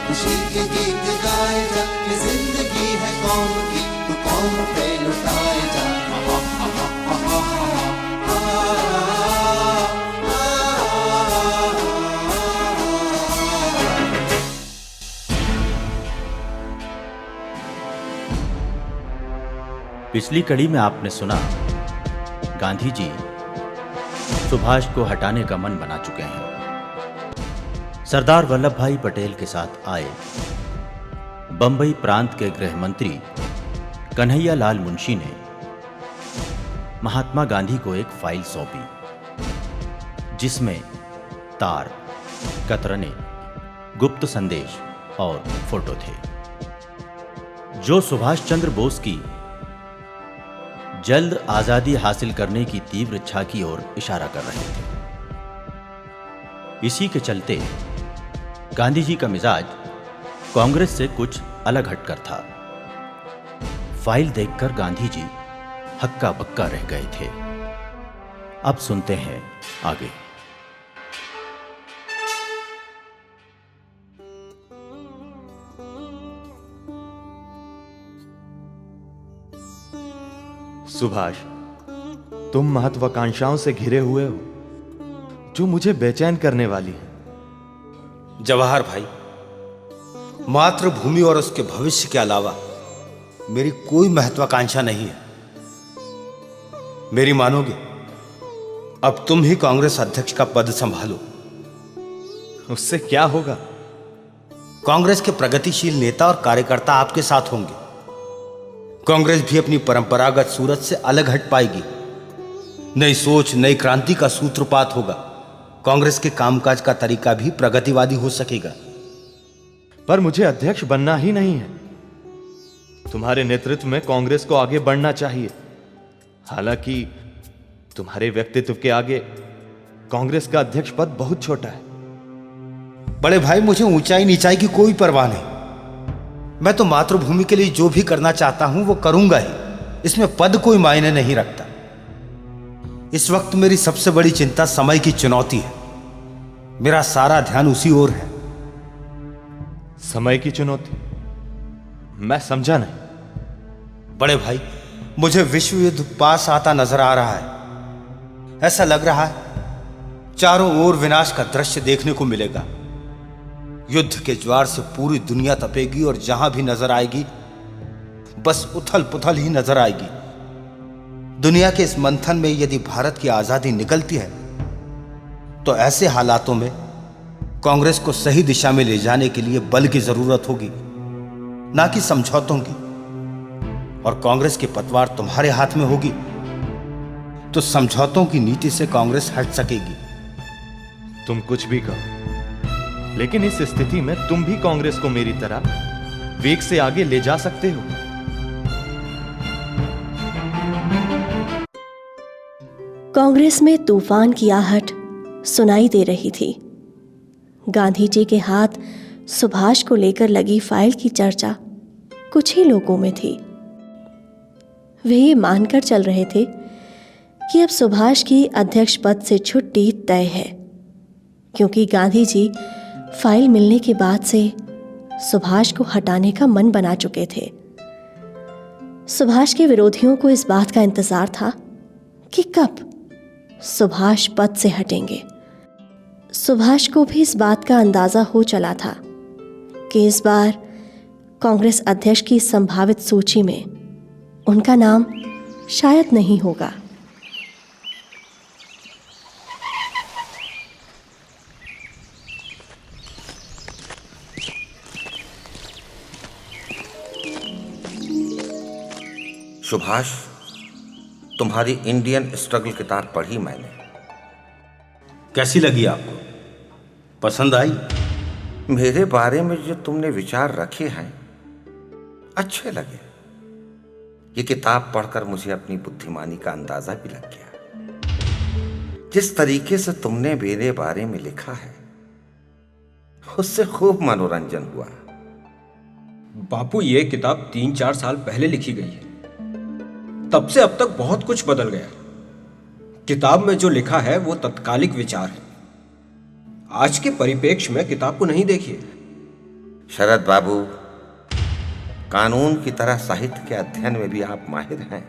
खुशी के गीत गाए जा, ये जिंदगी है कौम की, तू कौम पे लुटाए जा। पिछली कड़ी में आपने सुना गांधी जी सुभाष को हटाने का मन बना चुके हैं। सरदार वल्लभ भाई पटेल के साथ आए बंबई प्रांत के गृह मंत्री कन्हैया लाल मुंशी ने महात्मा गांधी को एक फाइल सौंपी, जिसमें तार, कतरने, गुप्त संदेश और फोटो थे, जो सुभाष चंद्र बोस की जल्द आजादी हासिल करने की तीव्र इच्छा की ओर इशारा कर रहे थे। इसी के चलते गांधी जी का मिजाज कांग्रेस से कुछ अलग हटकर था। फाइल देखकर गांधी जी हक्का बक्का रह गए थे। अब सुनते हैं आगे। सुभाष, तुम महत्वाकांक्षाओं से घिरे हुए हो जो मुझे बेचैन करने वाली है। जवाहर भाई, मातृभूमि और उसके भविष्य के अलावा मेरी कोई महत्वाकांक्षा नहीं है। मेरी मानोगे, अब तुम ही कांग्रेस अध्यक्ष का पद संभालो। उससे क्या होगा? कांग्रेस के प्रगतिशील नेता और कार्यकर्ता आपके साथ होंगे। कांग्रेस भी अपनी परंपरागत सूरत से अलग हट पाएगी। नई सोच, नई क्रांति का सूत्रपात होगा। कांग्रेस के कामकाज का तरीका भी प्रगतिवादी हो सकेगा। पर मुझे अध्यक्ष बनना ही नहीं है। तुम्हारे नेतृत्व में कांग्रेस को आगे बढ़ना चाहिए। हालांकि तुम्हारे व्यक्तित्व के आगे कांग्रेस का अध्यक्ष पद बहुत छोटा है। बड़े भाई, मुझे ऊंचाई नीचाई की कोई परवाह नहीं। मैं तो मातृभूमि के लिए जो भी करना चाहता हूं वो करूंगा ही। इसमें पद कोई मायने नहीं रखता। इस वक्त मेरी सबसे बड़ी चिंता समय की चुनौती है। मेरा सारा ध्यान उसी ओर है। समय की चुनौती? मैं समझा नहीं। बड़े भाई, मुझे विश्व युद्ध पास आता नजर आ रहा है। ऐसा लग रहा है चारों ओर विनाश का दृश्य देखने को मिलेगा। युद्ध के ज्वार से पूरी दुनिया तपेगी और जहां भी नजर आएगी बस उथल पुथल ही नजर आएगी। दुनिया के इस मंथन में यदि भारत की आजादी निकलती है तो ऐसे हालातों में कांग्रेस को सही दिशा में ले जाने के लिए बल की जरूरत होगी, ना कि समझौतों की। और कांग्रेस की पतवार तुम्हारे हाथ में होगी तो समझौतों की नीति से कांग्रेस हट सकेगी। तुम कुछ भी कहो, लेकिन इस स्थिति में तुम भी कांग्रेस को मेरी तरह वेग से आगे ले जा सकते हो। कांग्रेस में तूफान की आहट सुनाई दे रही थी। गांधी जी के हाथ सुभाष को लेकर लगी फाइल की चर्चा कुछ ही लोगों में थी। वे ये मानकर चल रहे थे कि अब सुभाष की अध्यक्ष पद से छुट्टी तय है, क्योंकि गांधी जी फाइल मिलने के बाद से सुभाष को हटाने का मन बना चुके थे। सुभाष के विरोधियों को इस बात का इंतजार था कि कब सुभाष पद से हटेंगे। सुभाष को भी इस बात का अंदाजा हो चला था कि इस बार कांग्रेस अध्यक्ष की संभावित सूची में उनका नाम शायद नहीं होगा। सुभाष, तुम्हारी इंडियन स्ट्रगल किताब पढ़ी मैंने। कैसी लगी आपको? पसंद आई? मेरे बारे में जो तुमने विचार रखे हैं अच्छे लगे। ये किताब पढ़कर मुझे अपनी बुद्धिमानी का अंदाजा भी लग गया। जिस तरीके से तुमने मेरे बारे में लिखा है उससे खूब मनोरंजन हुआ। बापू, ये किताब 3-4 साल पहले लिखी गई है। तब से अब तक बहुत कुछ बदल गया। किताब में जो लिखा है वो तत्कालिक विचार है। आज के परिप्रेक्ष्य में किताब को नहीं देखिए। शरद बाबू, कानून की तरह साहित्य के अध्ययन में भी आप माहिर हैं,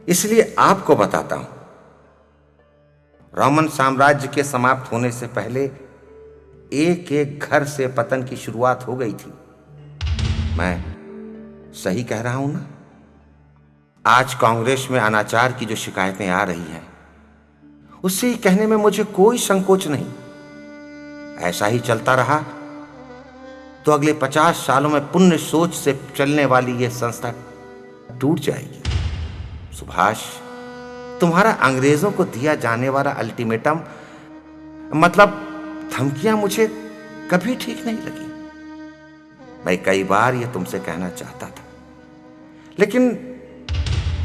इसलिए आपको बताता हूं। रोमन साम्राज्य के समाप्त होने से पहले एक एक घर से पतन की शुरुआत हो गई थी। मैं सही कह रहा हूं ना? आज कांग्रेस में अनाचार की जो शिकायतें आ रही हैं, उससे ही कहने में मुझे कोई संकोच नहीं। ऐसा ही चलता रहा तो अगले 50 सालों में पुण्य सोच से चलने वाली यह संस्था टूट जाएगी। सुभाष, तुम्हारा अंग्रेजों को दिया जाने वाला अल्टीमेटम, मतलब धमकियां, मुझे कभी ठीक नहीं लगी। मैं कई बार यह तुमसे कहना चाहता था, लेकिन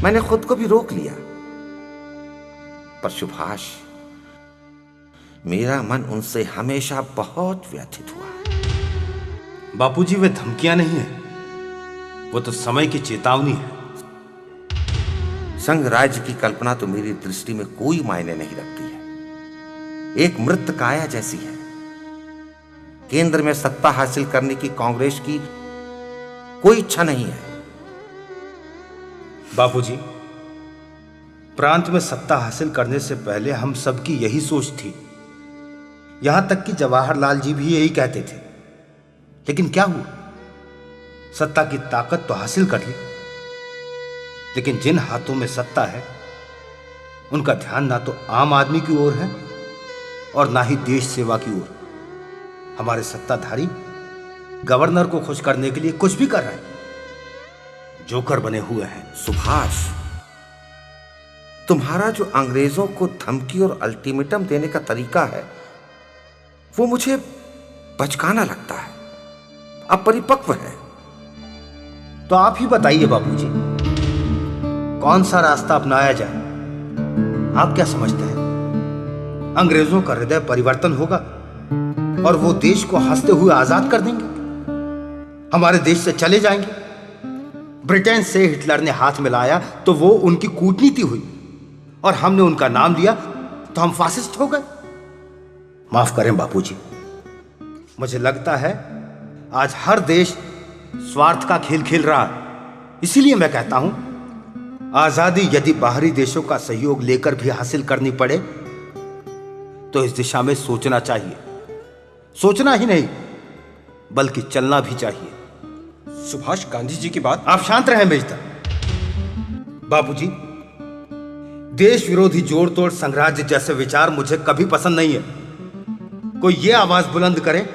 मैंने खुद को भी रोक लिया। पर सुभाष, मेरा मन उनसे हमेशा बहुत व्यथित हुआ। बापूजी, वे धमकियां नहीं है, वो तो समय की चेतावनी है। संघ राज्य की कल्पना तो मेरी दृष्टि में कोई मायने नहीं रखती है, एक मृत काया जैसी है। केंद्र में सत्ता हासिल करने की कांग्रेस की कोई इच्छा नहीं है। बापूजी, प्रांत में सत्ता हासिल करने से पहले हम सबकी यही सोच थी। यहां तक कि जवाहरलाल जी भी यही कहते थे। लेकिन क्या हुआ? सत्ता की ताकत तो हासिल कर ली, लेकिन जिन हाथों में सत्ता है, उनका ध्यान ना तो आम आदमी की ओर है और ना ही देश सेवा की ओर। हमारे सत्ताधारी गवर्नर को खुश करने के लिए कुछ भी कर रहे हैं, जोकर बने हुए हैं। सुभाष, तुम्हारा जो अंग्रेजों को धमकी और अल्टीमेटम देने का तरीका है, वो मुझे बचकाना लगता है, अपरिपक्व है। तो आप ही बताइए बापूजी, कौन सा रास्ता अपनाया जाए? आप क्या समझते हैं? अंग्रेजों का हृदय परिवर्तन होगा और वो देश को हंसते हुए आजाद कर देंगे, हमारे देश से चले जाएंगे। ब्रिटेन से हिटलर ने हाथ मिलाया तो वो उनकी कूटनीति हुई, और हमने उनका नाम लिया तो हम फासिस्ट हो गए। माफ करें बापूजी, मुझे लगता है आज हर देश स्वार्थ का खेल खेल रहा है। इसीलिए मैं कहता हूं, आजादी यदि बाहरी देशों का सहयोग लेकर भी हासिल करनी पड़े तो इस दिशा में सोचना चाहिए। सोचना ही नहीं बल्कि चलना भी चाहिए। सुभाष, गांधी जी की बात। आप शांत रहें मेजदा। बापूजी, देश विरोधी जोड़ तोड़ संघराज्य जैसे विचार मुझे कभी पसंद नहीं है। कोई ये आवाज बुलंद करे,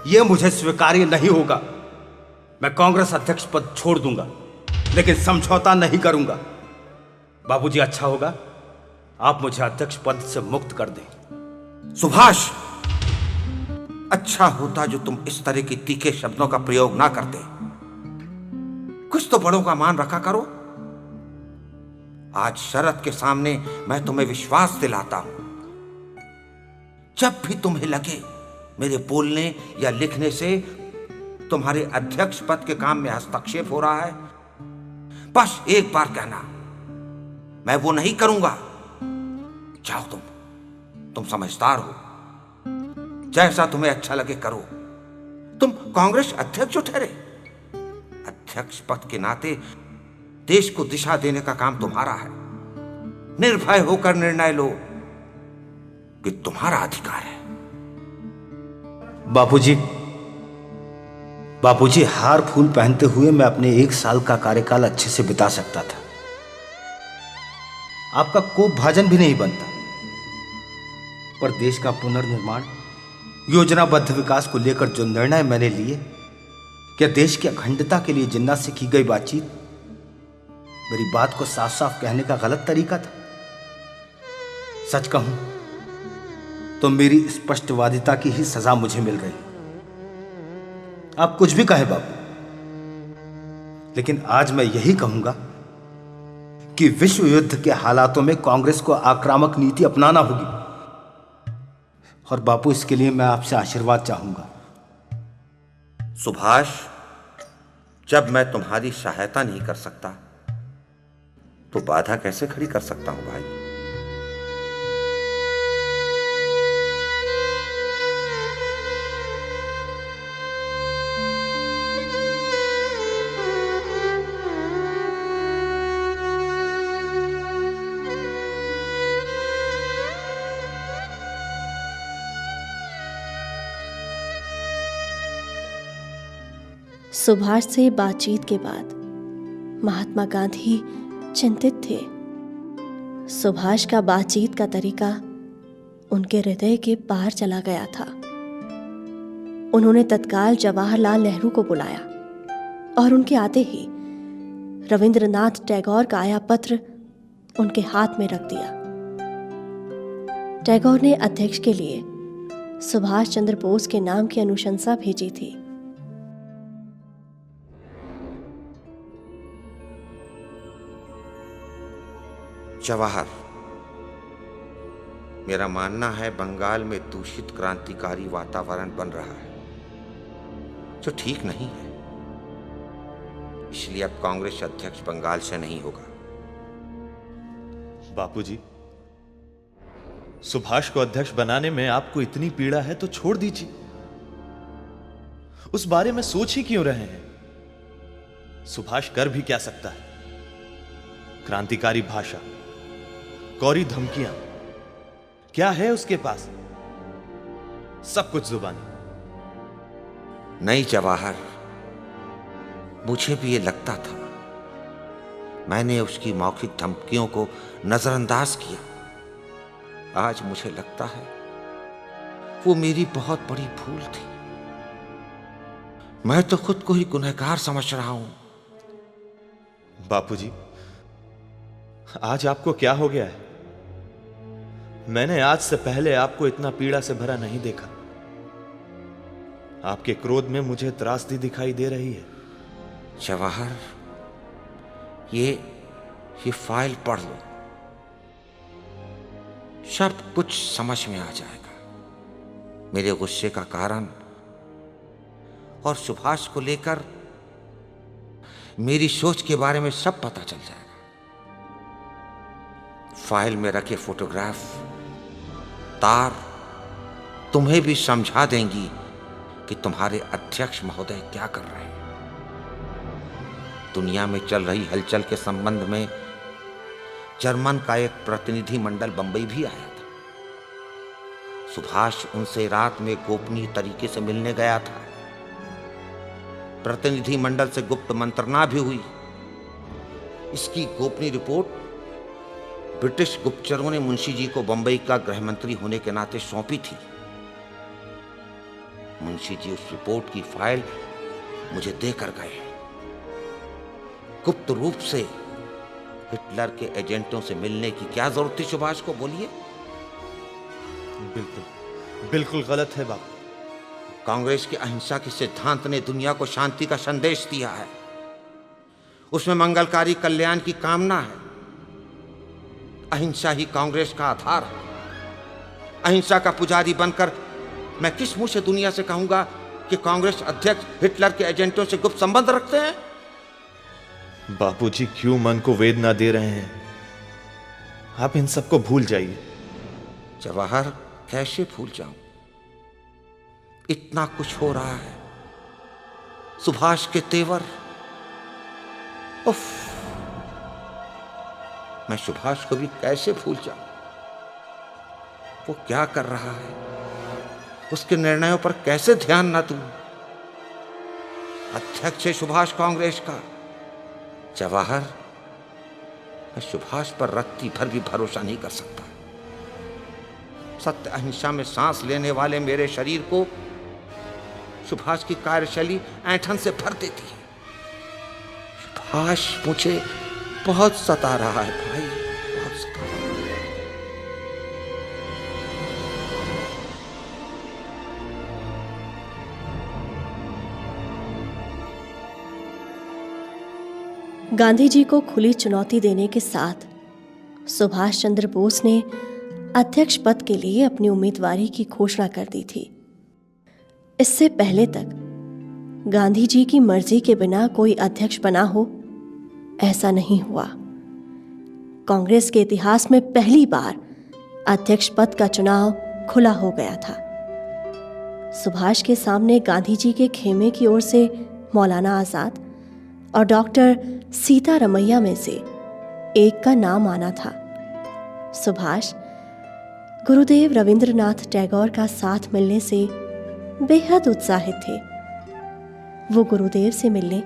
यह मुझे स्वीकार्य नहीं होगा। मैं कांग्रेस अध्यक्ष पद छोड़ दूंगा, लेकिन समझौता नहीं करूंगा। बाबूजी, अच्छा होगा आप मुझे अध्यक्ष पद से मुक्त कर दें। सुभाष, अच्छा होता जो तुम इस तरह की तीखे शब्दों का प्रयोग ना करते। कुछ तो बड़ों का मान रखा करो। आज शरद के सामने मैं तुम्हें विश्वास दिलाता हूं, जब भी तुम्हें लगे मेरे बोलने या लिखने से तुम्हारे अध्यक्ष पद के काम में हस्तक्षेप हो रहा है, बस एक बार कहना, मैं वो नहीं करूंगा। जाओ, तुम समझदार हो, जैसा तुम्हें अच्छा लगे करो। तुम कांग्रेस अध्यक्ष जो ठहरे, अध्यक्ष पद के नाते देश को दिशा देने का काम तुम्हारा है। निर्भय होकर निर्णय लो, कि तुम्हारा अधिकार है। बापूजी, हार फूल पहनते हुए मैं अपने 1 साल का कार्यकाल अच्छे से बिता सकता था। आपका कोप भाजन भी नहीं बनता। पर देश का पुनर्निर्माण, योजनाबद्ध विकास को लेकर जो निर्णय मैंने लिए, क्या देश की अखंडता के लिए जिन्ना से की गई बातचीत मेरी बात को साफ साफ कहने का गलत तरीका था? सच कहूं तो मेरी स्पष्टवादिता की ही सजा मुझे मिल रही। आप कुछ भी कहें बाबू, लेकिन आज मैं यही कहूंगा कि विश्व युद्ध के हालातों में कांग्रेस को आक्रामक नीति अपनाना होगी। और बापू, इसके लिए मैं आपसे आशीर्वाद चाहूंगा। सुभाष, जब मैं तुम्हारी सहायता नहीं कर सकता तो बाधा कैसे खड़ी कर सकता हूं भाई? सुभाष से बातचीत के बाद महात्मा गांधी चिंतित थे। सुभाष का बातचीत का तरीका उनके हृदय के पार चला गया था। उन्होंने तत्काल जवाहरलाल नेहरू को बुलाया और उनके आते ही रविंद्रनाथ टैगोर का आया पत्र उनके हाथ में रख दिया। टैगोर ने अध्यक्ष के लिए सुभाष चंद्र बोस के नाम की अनुशंसा भेजी थी। जवाहर, मेरा मानना है बंगाल में दूषित क्रांतिकारी वातावरण बन रहा है जो ठीक नहीं है। इसलिए अब कांग्रेस अध्यक्ष बंगाल से नहीं होगा। बापूजी, सुभाष को अध्यक्ष बनाने में आपको इतनी पीड़ा है तो छोड़ दीजिए। उस बारे में सोच ही क्यों रहे हैं? सुभाष कर भी क्या सकता है? क्रांतिकारी भाषा, कौरी धमकियां, क्या है उसके पास? सब कुछ जुबानी। नहीं जवाहर, मुझे भी ये लगता था। मैंने उसकी मौखिक धमकियों को नजरअंदाज किया। आज मुझे लगता है वो मेरी बहुत बड़ी भूल थी। मैं तो खुद को ही गुनहगार समझ रहा हूं। बापूजी, आज आपको क्या हो गया है? मैंने आज से पहले आपको इतना पीड़ा से भरा नहीं देखा। आपके क्रोध में मुझे त्रासदी दिखाई दे रही है। जवाहर, ये फाइल पढ़ लो, सब कुछ समझ में आ जाएगा। मेरे गुस्से का कारण और सुभाष को लेकर मेरी सोच के बारे में सब पता चल जाएगा। फाइल में रखे फोटोग्राफ, तार तुम्हें भी समझा देंगी कि तुम्हारे अध्यक्ष महोदय क्या कर रहे हैं। दुनिया में चल रही हलचल के संबंध में जर्मन का एक प्रतिनिधि मंडल बंबई भी आया था। सुभाष उनसे रात में गोपनीय तरीके से मिलने गया था। प्रतिनिधि मंडल से गुप्त मंत्रणा भी हुई। इसकी गोपनीय रिपोर्ट ब्रिटिश गुप्तचरों ने मुंशी जी को बंबई का गृह मंत्री होने के नाते सौंपी थी। मुंशी जी उस रिपोर्ट की फाइल मुझे देकर गए। गुप्त रूप से हिटलर के एजेंटों से मिलने की क्या जरूरत थी सुभाष को? बोलिए। बिल्कुल गलत है बाबू। कांग्रेस के अहिंसा के सिद्धांत ने दुनिया को शांति का संदेश दिया है। उसमें मंगलकारी कल्याण की कामना है। अहिंसा ही कांग्रेस का आधार है। अहिंसा का पुजारी बनकर मैं किस मुंह से दुनिया से कहूंगा कि कांग्रेस अध्यक्ष हिटलर के एजेंटों से गुप्त संबंध रखते हैं? बापूजी, क्यों मन को वेदना दे रहे हैं? आप इन सबको भूल जाइए। जवाहर, कैसे भूल जाऊं? इतना कुछ हो रहा है। सुभाष के तेवर, उफ, मैं सुभाष को भी कैसे भूल जाऊं? वो क्या कर रहा है, उसके निर्णयों पर कैसे ध्यान न दूं? अध्यक्ष है सुभाष कांग्रेस का। जवाहर, मैं सुभाष पर रत्ती भर भी भरोसा नहीं कर सकता। सत्य अहिंसा में सांस लेने वाले मेरे शरीर को सुभाष की कार्यशैली ऐंठन से भर देती है। सुभाष मुझे बहुत सता रहा है भाई, बहुत सता रहा है। गांधी जी को खुली चुनौती देने के साथ सुभाष चंद्र बोस ने अध्यक्ष पद के लिए अपनी उम्मीदवारी की घोषणा कर दी थी। इससे पहले तक गांधी जी की मर्जी के बिना कोई अध्यक्ष बना हो, ऐसा नहीं हुआ। कांग्रेस के इतिहास में पहली बार अध्यक्ष पद का चुनाव खुला हो गया था। सुभाष के सामने गांधी जी के खेमे की ओर से मौलाना आजाद और डॉक्टर सीतारमैया में से एक का नाम आना था। सुभाष गुरुदेव रविंद्रनाथ टैगोर का साथ मिलने से बेहद उत्साहित थे। वो गुरुदेव से मिलने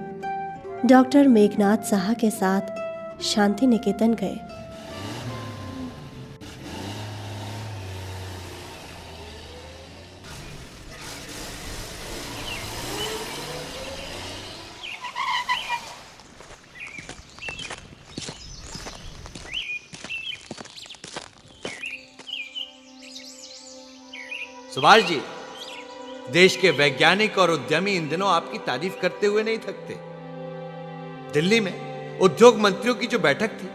डॉक्टर मेघनाथ साहा के साथ शांति निकेतन गए। सुभाष जी, देश के वैज्ञानिक और उद्यमी इन दिनों आपकी तारीफ करते हुए नहीं थकते। दिल्ली में उद्योग मंत्रियों की जो बैठक थी,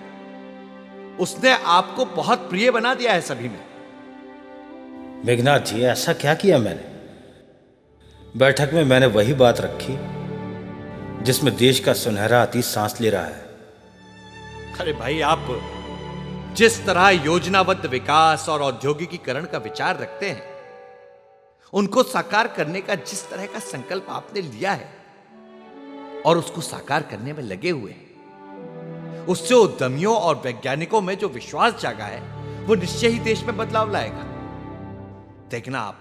उसने आपको बहुत प्रिय बना दिया है सभी में। मेघनाथ जी, ऐसा क्या किया मैंने? बैठक में मैंने वही बात रखी जिसमें देश का सुनहरा अतीत सांस ले रहा है। अरे भाई, आप जिस तरह योजनाबद्ध विकास और औद्योगिकीकरण का विचार रखते हैं, उनको साकार करने का जिस तरह का संकल्प आपने लिया है और उसको साकार करने में लगे हुए हैं, उससे उद्यमियों और वैज्ञानिकों में जो विश्वास जागा है, वो निश्चय ही देश में बदलाव लाएगा। देखना आप,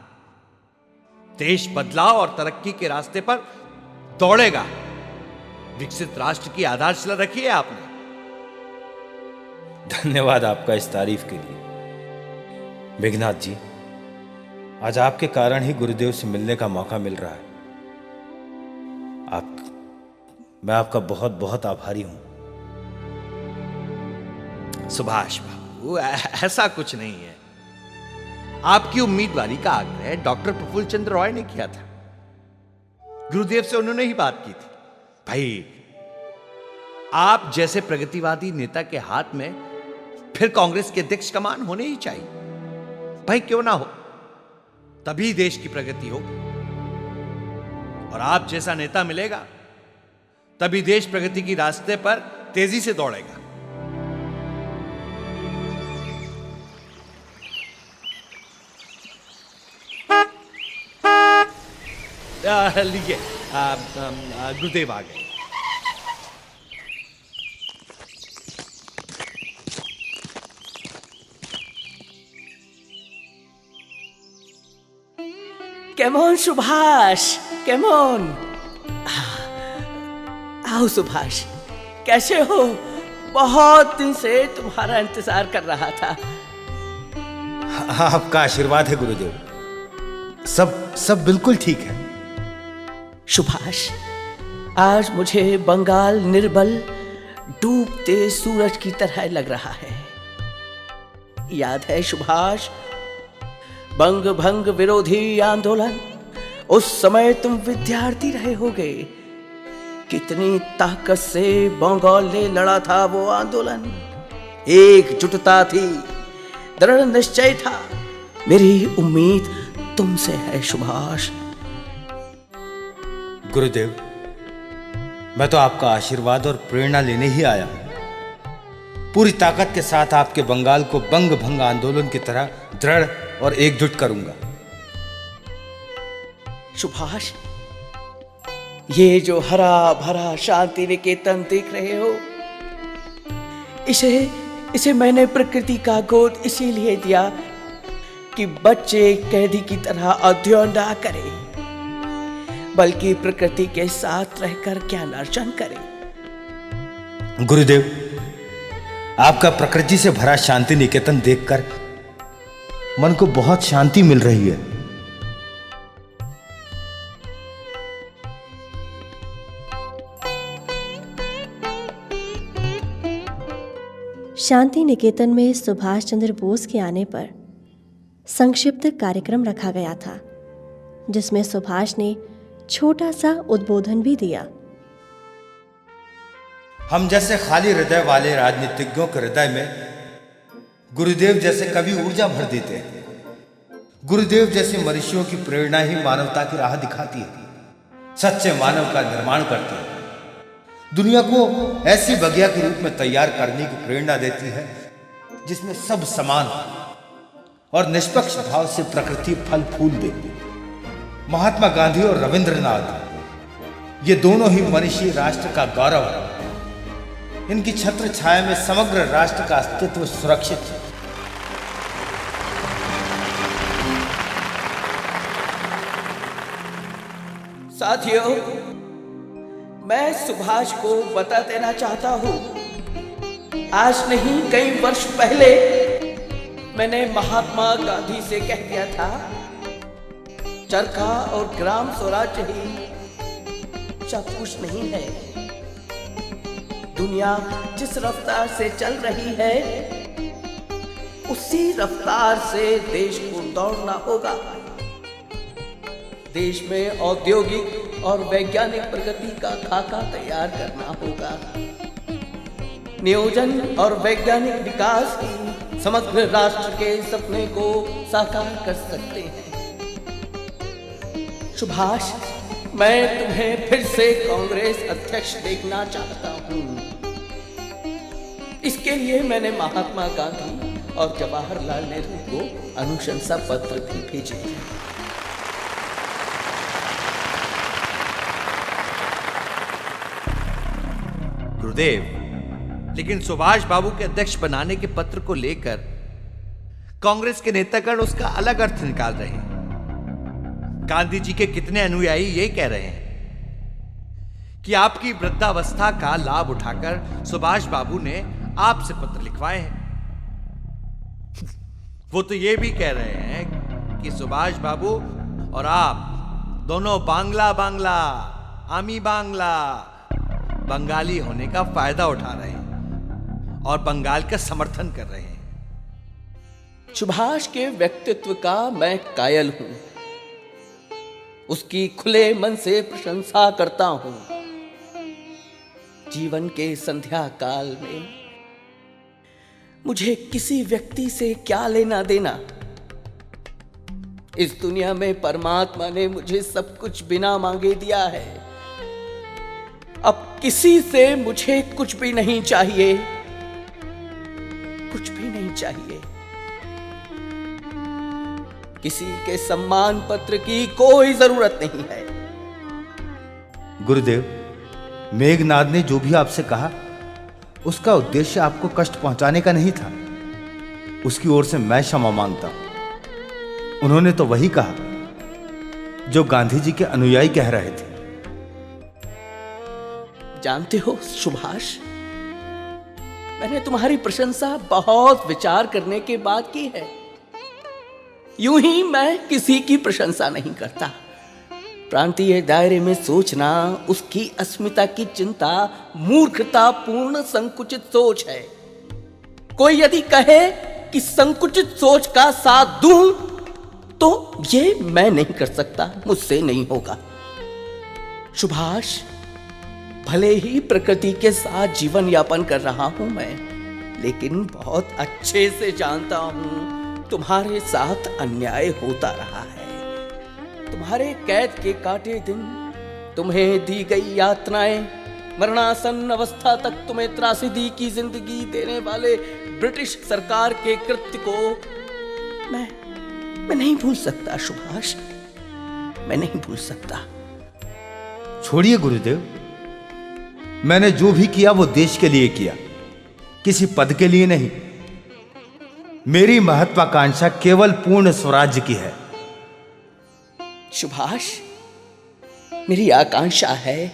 देश बदलाव और तरक्की के रास्ते पर दौड़ेगा। विकसित राष्ट्र की आधारशिला रखी है आपने। धन्यवाद आपका इस तारीफ के लिए। मेघनाथ जी, आज आपके कारण ही गुरुदेव से मिलने का मौका मिल रहा है। मैं आपका बहुत बहुत आभारी हूं। सुभाष बाबू, ऐसा कुछ नहीं है। आपकी उम्मीदवारी का आग्रह डॉक्टर प्रफुल्ल चंद्र रॉय ने किया था। गुरुदेव से उन्होंने ही बात की थी। भाई, आप जैसे प्रगतिवादी नेता के हाथ में फिर कांग्रेस के अध्यक्ष कमान होने ही चाहिए। भाई, क्यों ना हो, तभी देश की प्रगति होगी। और आप जैसा नेता मिलेगा, तभी देश प्रगति की रास्ते पर तेजी से दौड़ेगा। लीजिए, गुरुदेव आ गए। কেমন सुभाष, কেমন? आओ सुभाष, कैसे हो? बहुत दिन से तुम्हारा इंतजार कर रहा था। आपका आशीर्वाद है गुरुदेव। सब बिल्कुल ठीक है। सुभाष, आज मुझे बंगाल निर्बल डूबते सूरज की तरह लग रहा है। याद है सुभाष, बंग भंग विरोधी आंदोलन? उस समय तुम विद्यार्थी रहे होगे। कितनी ताकत से बंगाल ने लड़ा था वो आंदोलन। एकजुटता थी, दृढ़ निश्चय था। मेरी उम्मीद तुमसे है सुभाष। गुरुदेव, मैं तो आपका आशीर्वाद और प्रेरणा लेने ही आया हूं। पूरी ताकत के साथ आपके बंगाल को बंग भंग आंदोलन की तरह दृढ़ और एकजुट करूंगा। सुभाष, ये जो हरा भरा शांति निकेतन देख रहे हो, इसे मैंने प्रकृति का गोद इसीलिए दिया कि बच्चे कैदी की तरह अध्ययन ना करें, बल्कि प्रकृति के साथ रहकर ज्ञान अर्जन करें। गुरुदेव, आपका प्रकृति से भरा शांति निकेतन देखकर मन को बहुत शांति मिल रही है। शांति निकेतन में सुभाष चंद्र बोस के आने पर संक्षिप्त कार्यक्रम रखा गया था, जिसमें सुभाष ने छोटा सा उद्बोधन भी दिया। हम जैसे खाली हृदय वाले राजनीतिज्ञों के हृदय में गुरुदेव जैसे कवि ऊर्जा भर देते हैं। गुरुदेव जैसे मनुष्यों की प्रेरणा ही मानवता की राह दिखाती है, सच्चे मानव का निर्माण करती है, दुनिया को ऐसी बगिया के रूप में तैयार करने की प्रेरणा देती है जिसमें सब समान और निष्पक्ष भाव से प्रकृति फल फूल दे। महात्मा गांधी और रविंद्रनाथ, ये दोनों ही मनीषी राष्ट्र का गौरव है। इनकी छत्र छाया में समग्र राष्ट्र का अस्तित्व सुरक्षित है। साथियों, मैं सुभाष को बता देना चाहता हूं, आज नहीं कई वर्ष पहले मैंने महात्मा गांधी से कह दिया था, चरखा और ग्राम स्वराज्य ही सब कुछ नहीं है। दुनिया जिस रफ्तार से चल रही है, उसी रफ्तार से देश को दौड़ना होगा। देश में औद्योगिक और वैज्ञानिक प्रगति का खाका तैयार करना होगा। नियोजन और वैज्ञानिक विकास ही समग्र राष्ट्र के सपने को साकार कर सकते हैं। सुभाष, मैं तुम्हें फिर से कांग्रेस अध्यक्ष देखना चाहता हूं। इसके लिए मैंने महात्मा गांधी और जवाहरलाल नेहरू को अनुशंसा पत्र भी भेजे हैं। गुरुदेव, लेकिन सुभाष बाबू के अध्यक्ष बनाने के पत्र को लेकर कांग्रेस के नेतागण उसका अलग अर्थ निकाल रहे हैं। गांधी जी के कितने अनुयायी ये कह रहे हैं कि आपकी वृद्धावस्था का लाभ उठाकर सुभाष बाबू ने आपसे पत्र लिखवाए हैं। वो तो ये भी कह रहे हैं कि सुभाष बाबू और आप दोनों बांग्ला आमी बांग्ला बंगाली होने का फायदा उठा रहे हैं और बंगाल का समर्थन कर रहे हैं। सुभाष के व्यक्तित्व का मैं कायल हूं, उसकी खुले मन से प्रशंसा करता हूं। जीवन के संध्या काल में मुझे किसी व्यक्ति से क्या लेना देना। इस दुनिया में परमात्मा ने मुझे सब कुछ बिना मांगे दिया है। अब किसी से मुझे कुछ भी नहीं चाहिए, कुछ भी नहीं चाहिए। किसी के सम्मान पत्र की कोई जरूरत नहीं है। गुरुदेव, मेघनाद ने जो भी आपसे कहा, उसका उद्देश्य आपको कष्ट पहुंचाने का नहीं था। उसकी ओर से मैं क्षमा मांगता हूं। उन्होंने तो वही कहा जो गांधी जी के अनुयायी कह रहे थे। जानते हो सुभाष, मैंने तुम्हारी प्रशंसा बहुत विचार करने के बाद की है। यूं ही मैं किसी की प्रशंसा नहीं करता। प्रांतीय दायरे में सोचना, उसकी अस्मिता की चिंता मूर्खतापूर्ण संकुचित सोच है। कोई यदि कहे कि संकुचित सोच का साथ दूं, तो ये मैं नहीं कर सकता, मुझसे नहीं होगा। सुभाष, भले ही प्रकृति के साथ जीवन यापन कर रहा हूं मैं, लेकिन बहुत अच्छे से जानता हूं तुम्हारे साथ अन्याय होता रहा है। तुम्हारे कैद के काटे दिन, तुम्हें दी गई यातनाएं, मरणासन अवस्था तक तुम्हें त्रासदी की जिंदगी देने वाले ब्रिटिश सरकार के कृत्य को मैं नहीं भूल सकता सुभाष, मैं नहीं भूल सकता। छोड़िए गुरुदेव, मैंने जो भी किया वो देश के लिए किया, किसी पद के लिए नहीं। मेरी महत्वाकांक्षा केवल पूर्ण स्वराज्य की है। सुभाष, मेरी आकांक्षा है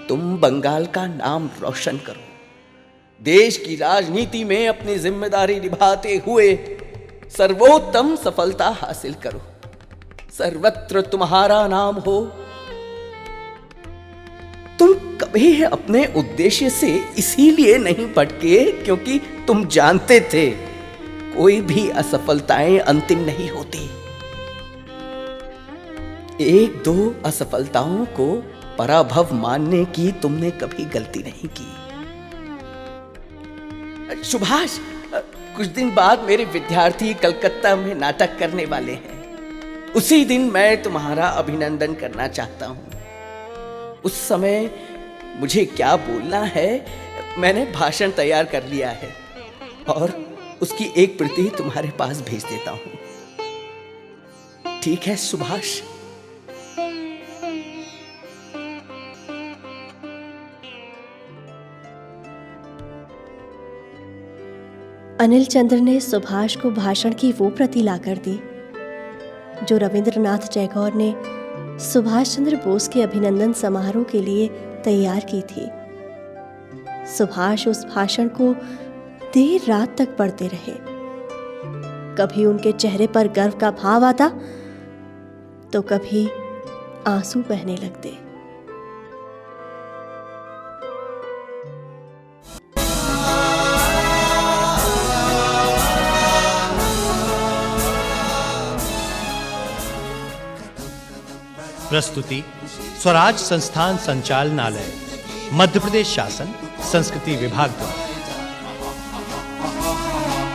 तुम बंगाल का नाम रोशन करो, देश की राजनीति में अपनी जिम्मेदारी निभाते हुए सर्वोत्तम सफलता हासिल करो, सर्वत्र तुम्हारा नाम हो। तुम कभी अपने उद्देश्य से इसीलिए नहीं भटके क्योंकि तुम जानते थे कोई भी असफलताएं अंतिम नहीं होती। एक दो असफलताओं को पराभव मानने की तुमने कभी गलती नहीं की। सुभाष, कुछ दिन बाद मेरे विद्यार्थी कलकत्ता में नाटक करने वाले हैं। उसी दिन मैं तुम्हारा अभिनंदन करना चाहता हूं। उस समय मुझे क्या बोलना है, मैंने भाषण तैयार कर लिया है और उसकी एक प्रति तुम्हारे पास भेज देता हूं। ठीक है सुभाष? अनिल चंद्र ने सुभाष को भाषण की वो प्रति लाकर दी जो रविंद्रनाथ टैगोर ने सुभाष चंद्र बोस के अभिनंदन समारोह के लिए तैयार की थी। सुभाष उस भाषण को देर रात तक पढ़ते रहे। कभी उनके चेहरे पर गर्व का भाव आता तो कभी आंसू बहने लगते। प्रस्तुति स्वराज संस्थान संचालनालय, मध्य प्रदेश शासन, संस्कृति विभाग द्वारा।